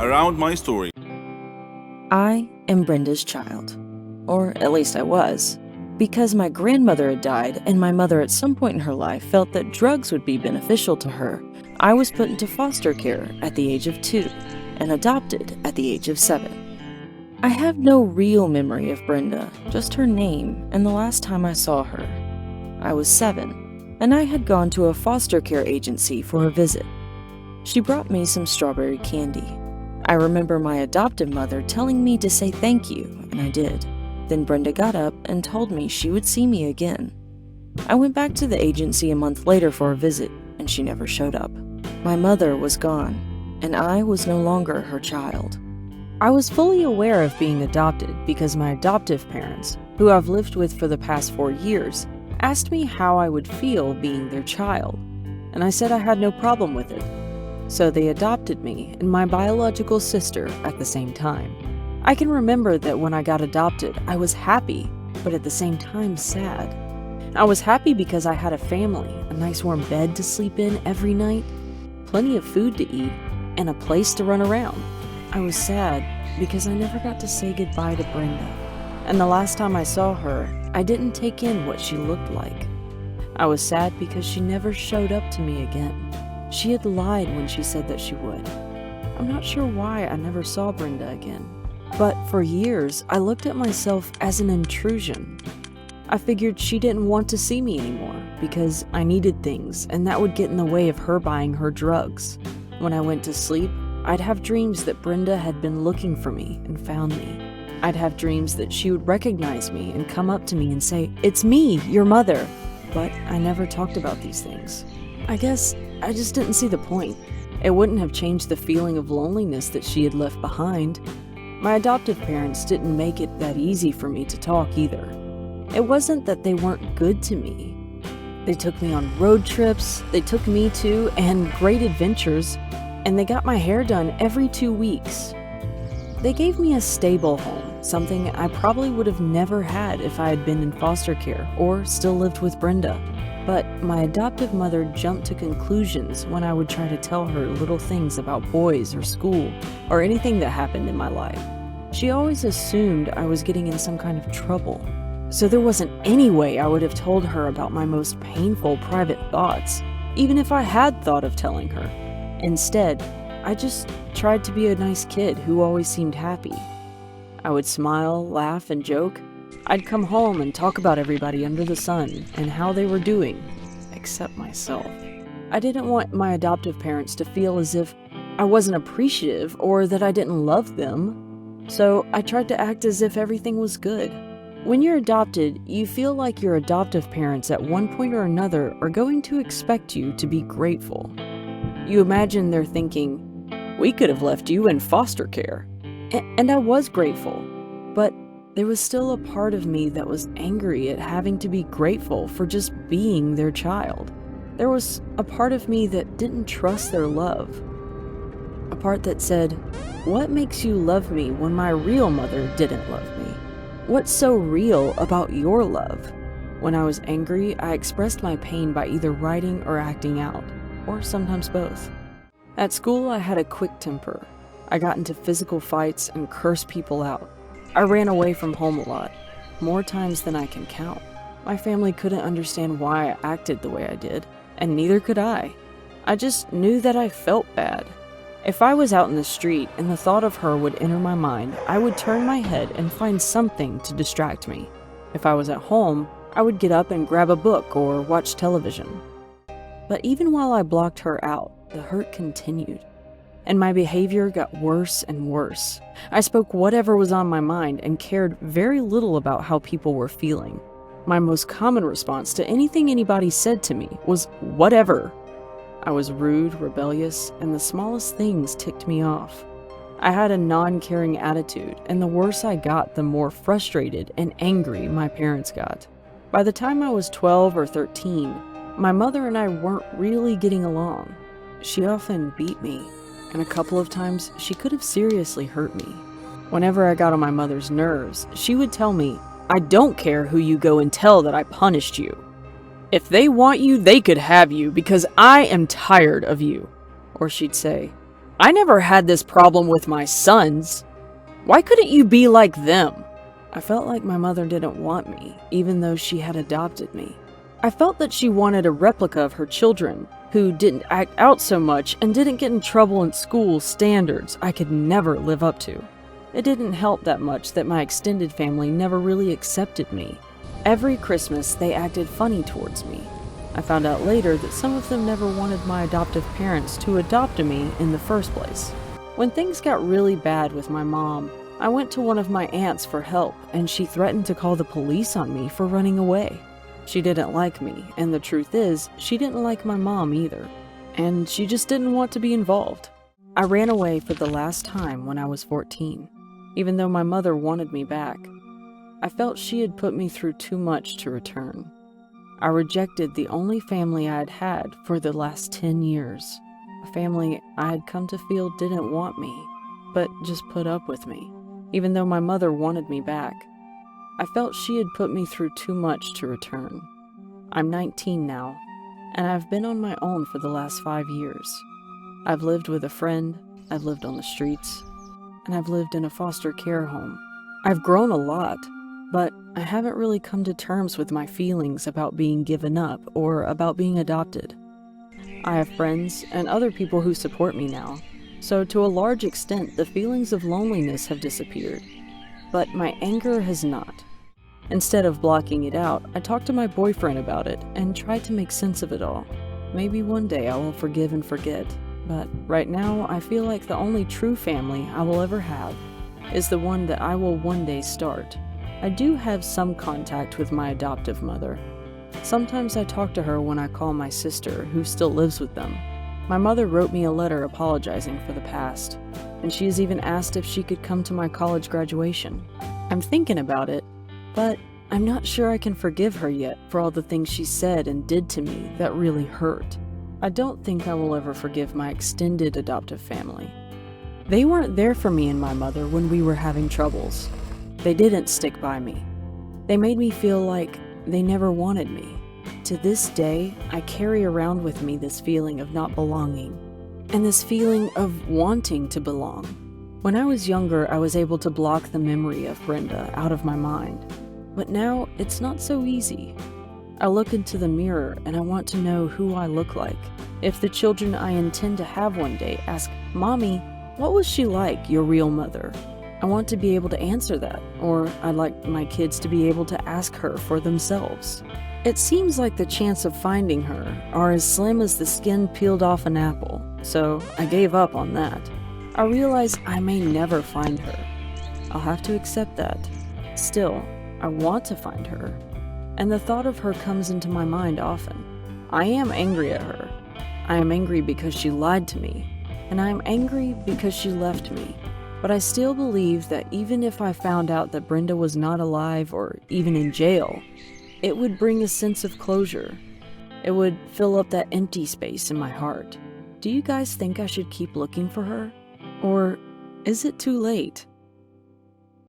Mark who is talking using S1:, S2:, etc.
S1: around my story.
S2: I am Brenda's child, or at least I was, because my grandmother had died and my mother at some point in her life felt that drugs would be beneficial to her. I was put into foster care at the age of 2 and adopted at the age of 7. I have no real memory of Brenda, just her name and the last time I saw her. I was 7, and I had gone to a foster care agency for a visit. She brought me some strawberry candy. I remember my adoptive mother telling me to say thank you, and I did. Then Brenda got up and told me she would see me again. I went back to the agency a month later for a visit, and she never showed up. My mother was gone, and I was no longer her child. I was fully aware of being adopted because my adoptive parents, who I've lived with for the past 4 years, asked me how I would feel being their child, and I said I had no problem with it. So they adopted me and my biological sister at the same time. I can remember that when I got adopted, I was happy, but at the same time sad. I was happy because I had a family, a nice warm bed to sleep in every night, plenty of food to eat, and a place to run around. I was sad because I never got to say goodbye to Brenda, and the last time I saw her, I didn't take in what she looked like. I was sad because she never showed up to me again. She had lied when she said that she would. I'm not sure why I never saw Brenda again, but for years I looked at myself as an intrusion. I figured she didn't want to see me anymore because I needed things and that would get in the way of her buying her drugs. When I went to sleep, I'd have dreams that Brenda had been looking for me and found me. I'd have dreams that she would recognize me and come up to me and say, "It's me, your mother." But I never talked about these things. I guess I just didn't see the point. It wouldn't have changed the feeling of loneliness that she had left behind. My adoptive parents didn't make it that easy for me to talk either. It wasn't that they weren't good to me. They took me on road trips, they took me to and great adventures, and they got my hair done every 2 weeks. They gave me a stable home, something I probably would have never had if I had been in foster care or still lived with Brenda. But my adoptive mother jumped to conclusions when I would try to tell her little things about boys or school or anything that happened in my life. She always assumed I was getting in some kind of trouble. So there wasn't any way I would have told her about my most painful private thoughts, even if I had thought of telling her. Instead, I just tried to be a nice kid who always seemed happy. I would smile, laugh, and joke. I'd come home and talk about everybody under the sun and how they were doing, except myself. I didn't want my adoptive parents to feel as if I wasn't appreciative or that I didn't love them, so I tried to act as if everything was good. When you're adopted, you feel like your adoptive parents at one point or another are going to expect you to be grateful. You imagine they're thinking, "We could have left you in foster care." And I was grateful, but there was still a part of me that was angry at having to be grateful for just being their child. There was a part of me that didn't trust their love. A part that said, "What makes you love me when my real mother didn't love me? What's so real about your love?" When I was angry, I expressed my pain by either writing or acting out, or sometimes both. At school, I had a quick temper. I got into physical fights and cursed people out. I ran away from home a lot, more times than I can count. My family couldn't understand why I acted the way I did, and neither could I. I just knew that I felt bad. If I was out in the street and the thought of her would enter my mind, I would turn my head and find something to distract me. If I was at home, I would get up and grab a book or watch television. But even while I blocked her out, the hurt continued, and my behavior got worse and worse. I spoke whatever was on my mind and cared very little about how people were feeling. My most common response to anything anybody said to me was, "Whatever." I was rude, rebellious, and the smallest things ticked me off. I had a non-caring attitude, and the worse I got, the more frustrated and angry my parents got. By the time I was 12 or 13, my mother and I weren't really getting along. She often beat me, and a couple of times she could have seriously hurt me. Whenever I got on my mother's nerves, she would tell me, "I don't care who you go and tell that I punished you. If they want you, they could have you because I am tired of you." Or she'd say,
S1: I never had this problem with my sons. Why couldn't you be like them? I felt like my mother didn't want me, even though she had adopted me. I felt that she wanted a replica of her children, who didn't act out so much and didn't get in trouble in school standards I could never live up to. It didn't help that much that my extended family never really accepted me. Every Christmas, they acted funny towards me. I found out later that some of them never wanted my adoptive parents to adopt me in the first place. When things got really bad with my mom, I went to one of my aunts for help, and she threatened to call the police on me for running away. She didn't like me, and the truth is, she didn't like my mom either, and she just didn't want to be involved. I ran away for the last time when I was 14, even though my mother wanted me back. I felt she had put me through too much to return. I rejected the only family I had had for the last 10 years, a family I had come to feel didn't want me, but just put up with me, even though my mother wanted me back. I felt she had put me through too much to return. I'm 19 now, and I've been on my own for the last 5 years. I've lived with a friend, I've lived on the streets, and I've lived in a foster care home. I've grown a lot, but I haven't really come to terms with my feelings about being given up or about being adopted. I have friends and other people who support me now, so to a large extent the feelings of loneliness have disappeared, but my anger has not. Instead of blocking it out, I talked to my boyfriend about it and tried to make sense of it all. Maybe one day I will forgive and forget, but right now I feel like the only true family I will ever have is the one that I will one day start. I do have some contact with my adoptive mother. Sometimes I talk to her when I call my sister, who still lives with them. My mother wrote me a letter apologizing for the past, and she has even asked if she could come to my college graduation. I'm thinking about it, but I'm not sure I can forgive her yet for all the things she said and did to me that really hurt. I don't think I will ever forgive my extended adoptive family. They weren't there for me and my mother when we were having troubles. They didn't stick by me. They made me feel like they never wanted me. To this day, I carry around with me this feeling of not belonging, and this feeling of wanting to belong. When I was younger, I was able to block the memory of Brenda out of my mind, but now it's not so easy. I look into the mirror and I want to know who I look like. If the children I intend to have one day ask, "Mommy, what was she like, your real mother?" I want to be able to answer that, or I'd like my kids to be able to ask her for themselves. It seems like the chance of finding her are as slim as the skin peeled off an apple, so I gave up on that. I realize I may never find her. I'll have to accept that. Still, I want to find her, and the thought of her comes into my mind often. I am angry at her. I am angry because she lied to me, and I am angry because she left me. But I still believe that even if I found out that Brenda was not alive or even in jail, it would bring a sense of closure. It would fill up that empty space in my heart. Do you guys think I should keep looking for her? Or is it too late?